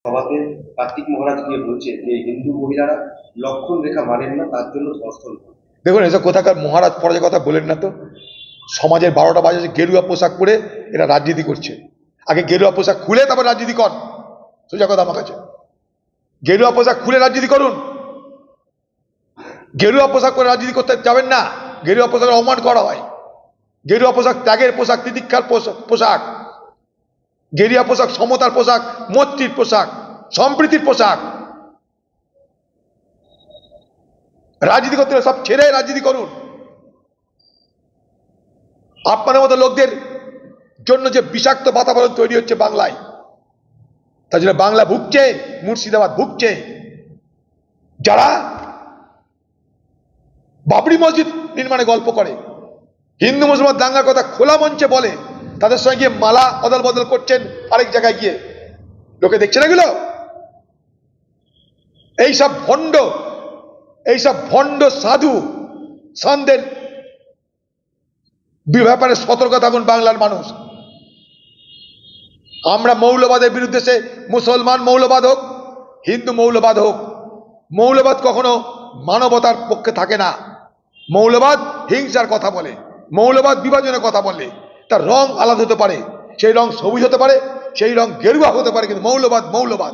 সভাতে কার্তিক মহারাজ গিয়ে বলছে যে হিন্দু মহিলারা লক্ষণ রেখা মানেন না, তার জন্য ধর্ষণ হয়। দেখুন, এসব কোথাকার মহারাজ ফরাজের কথা বলেন না তো। সমাজের 12টা বাজে গেরুয়া পোশাক পরে এরা রাজনীতি করছে। আগে গেরুয়া পোশাক খুলে তারপর রাজনীতি কর। সোজা কথা আমার কাছে, গেরুয়া পোশাক খুলে রাজনীতি করুন। গেরুয়া পোশাক পরে রাজনীতি করতে যাবেন না। গেরুয়া পোশাকের অপমান করা হয়। গেরুয়া পোশাক ত্যাগের পোশাক, তিতিক্ষার পোশাক। গেরুয়া পোশাক সমতার পোশাক, মৈত্রীর পোশাক, সম্প্রীতির পোশাক। রাজনীতি করতে সব ছেড়ে রাজনীতি করুন। আপনাদের মতো লোকদের জন্য যে বিষাক্ত বাতাবরণ তৈরি হচ্ছে বাংলায়, তার জন্য বাংলা ভুগছে, মুর্শিদাবাদ ভুগছে। যারা বাবরি মসজিদ নির্মাণে গল্প করে, হিন্দু মুসলমান দাঙ্গার কথা খোলা মঞ্চে বলে, তাদের সঙ্গে গিয়ে মালা অদল বদল করছেন আরেক জায়গায় গিয়ে। লোকে দেখছে না এগুলো? এইসব ভণ্ড সাধু সন্দের ব্যাপারে সতর্ক থাকুন বাংলার মানুষ। আমরা মৌলবাদের বিরুদ্ধে, সে মুসলমান মৌলবাদ হোক, হিন্দু মৌলবাদ হোক, মৌলবাদ কখনো মানবতার পক্ষে থাকে না। মৌলবাদ হিংসার কথা বলে, মৌলবাদ বিভাজনের কথা বলে। তার রং আলাদা হতে পারে, সেই রং সবুজ হতে পারে, সেই রং গেরুয়া হতে পারে, কিন্তু মৌলবাদ মৌলবাদ।